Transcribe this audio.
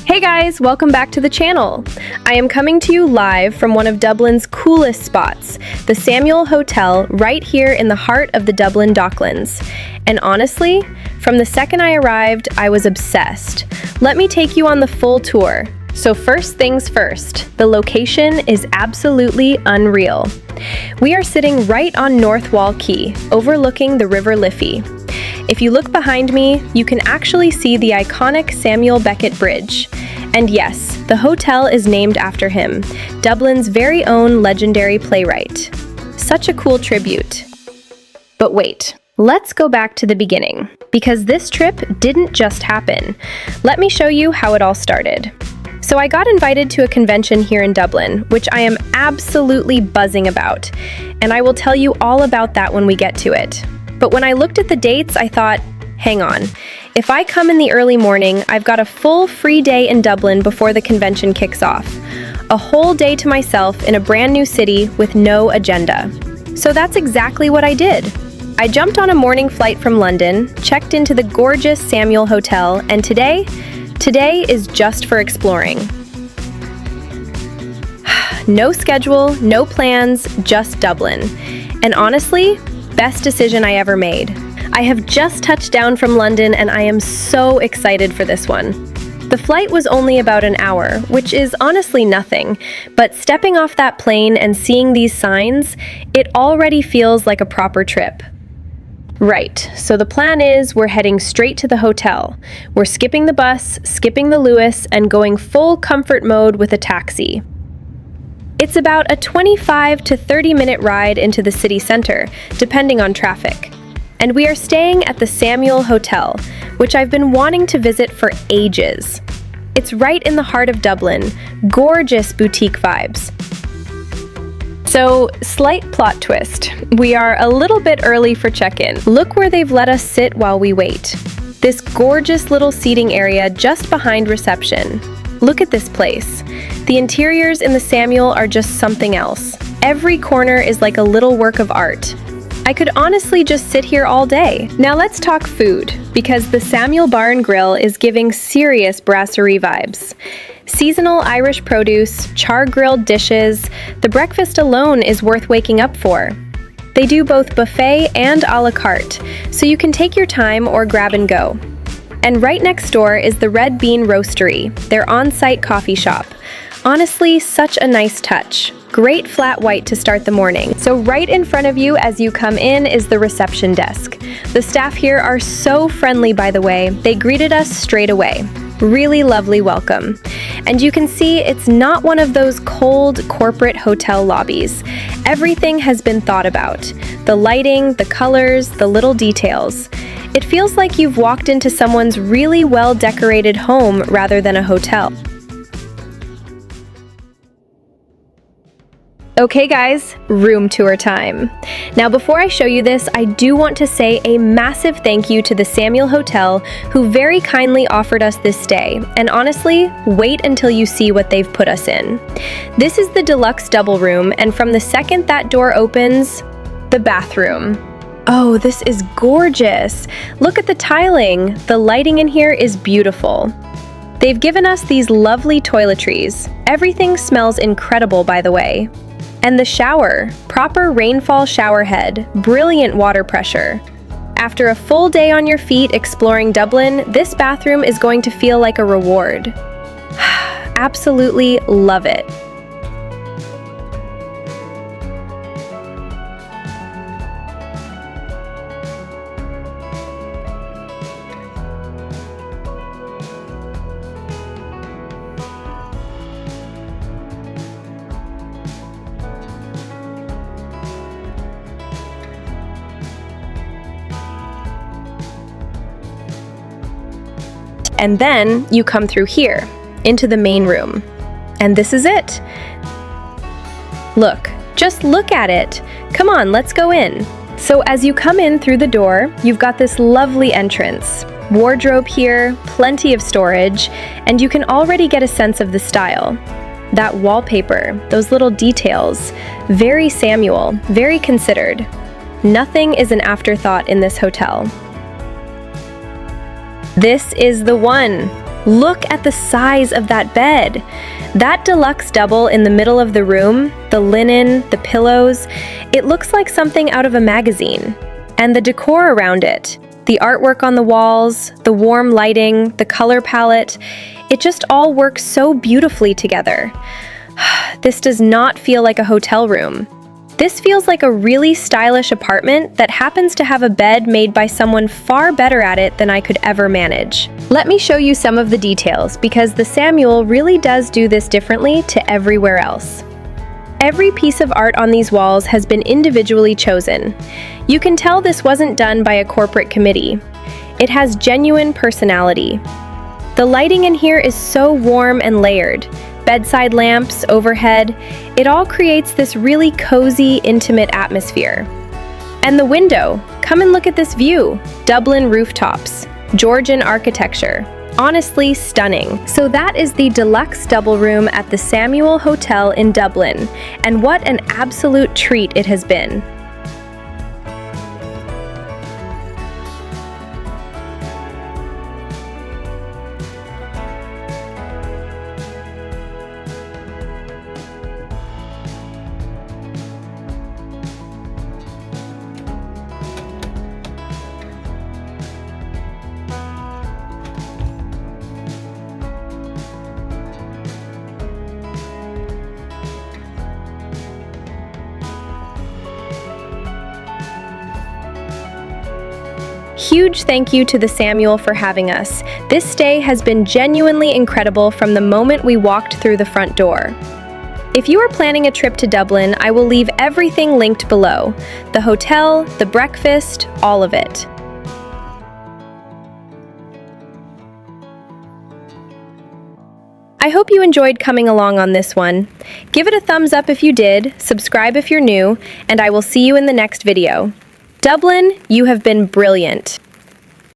Hey guys, welcome back to the channel. I am coming to you live from one of Dublin's coolest spots, the Samuel Hotel, right here in the heart of the Dublin Docklands. And honestly, from the second I arrived, I was obsessed. Let me take you on the full tour. So first things first, the location is absolutely unreal. We are sitting right on North Wall Quay, overlooking the River Liffey. If you look behind me, you can actually see the iconic Samuel Beckett Bridge. And yes, the hotel is named after him, Dublin's very own legendary playwright. Such a cool tribute. But wait, let's go back to the beginning, because this trip didn't just happen. Let me show you how it all started. So I got invited to a convention here in Dublin, which I am absolutely buzzing about, and I will tell you all about that when we get to it. But when I looked at the dates, I thought, hang on, if I come in the early morning, I've got a full free day in Dublin before the convention kicks off. A whole day to myself in a brand new city with no agenda. So that's exactly what I did. I jumped on a morning flight from London, checked into the gorgeous Samuel Hotel, and today is just for exploring. No schedule, no plans, just Dublin. And honestly, best decision I ever made. I have just touched down from London and I am so excited for this one. The flight was only about an hour, which is honestly nothing, but stepping off that plane and seeing these signs, it already feels like a proper trip. Right, so the plan is we're heading straight to the hotel. We're skipping the bus, skipping the Lewis, and going full comfort mode with a taxi. It's about a 25 to 30-minute ride into the city center, depending on traffic. And we are staying at the Samuel Hotel, which I've been wanting to visit for ages. It's right in the heart of Dublin, gorgeous boutique vibes. So, slight plot twist. We are a little bit early for check-in. Look where they've let us sit while we wait. This gorgeous little seating area just behind reception. Look at this place. The interiors in the Samuel are just something else. Every corner is like a little work of art. I could honestly just sit here all day. Now let's talk food, because the Samuel Bar and Grill is giving serious brasserie vibes. Seasonal Irish produce, char-grilled dishes, the breakfast alone is worth waking up for. They do both buffet and a la carte, so you can take your time or grab and go. And right next door is the Red Bean Roastery, their on-site coffee shop. Honestly, such a nice touch. Great flat white to start the morning. So right in front of you as you come in is the reception desk. The staff here are so friendly, by the way. They greeted us straight away. Really lovely welcome. And you can see it's not one of those cold corporate hotel lobbies. Everything has been thought about. The lighting, the colors, the little details. It feels like you've walked into someone's really well-decorated home rather than a hotel. Okay guys, room tour time. Now before I show you this, I do want to say a massive thank you to the Samuel Hotel, who very kindly offered us this stay. And honestly, wait until you see what they've put us in. This is the Deluxe Double Room, and from the second that door opens, the bathroom. Oh, this is gorgeous. Look at the tiling. The lighting in here is beautiful. They've given us these lovely toiletries. Everything smells incredible, by the way. And the shower, proper rainfall shower head, brilliant water pressure. After a full day on your feet exploring Dublin, this bathroom is going to feel like a reward. Absolutely love it. And then you come through here, into the main room. And this is it. Look, just look at it. Come on, let's go in. So as you come in through the door, you've got this lovely entrance. Wardrobe here, plenty of storage, and you can already get a sense of the style. That wallpaper, those little details, very Samuel, very considered. Nothing is an afterthought in this hotel. This is the one. Look at the size of that bed. That deluxe double in the middle of the room, the linen, the pillows, it looks like something out of a magazine. And the decor around it, the artwork on the walls, the warm lighting, the color palette, it just all works so beautifully together. This does not feel like a hotel room. This feels like a really stylish apartment that happens to have a bed made by someone far better at it than I could ever manage. Let me show you some of the details because the Samuel really does do this differently to everywhere else. Every piece of art on these walls has been individually chosen. You can tell this wasn't done by a corporate committee. It has genuine personality. The lighting in here is so warm and layered. Bedside lamps, overhead, it all creates this really cozy, intimate atmosphere. And the window, come and look at this view. Dublin rooftops, Georgian architecture. Honestly stunning. So that is the Deluxe Double Room at the Samuel Hotel in Dublin, and what an absolute treat it has been. Huge thank you to the Samuel for having us. This stay has been genuinely incredible from the moment we walked through the front door. If you are planning a trip to Dublin, I will leave everything linked below. The hotel, the breakfast, all of it. I hope you enjoyed coming along on this one. Give it a thumbs up if you did, subscribe if you're new, and I will see you in the next video. Dublin, you have been brilliant.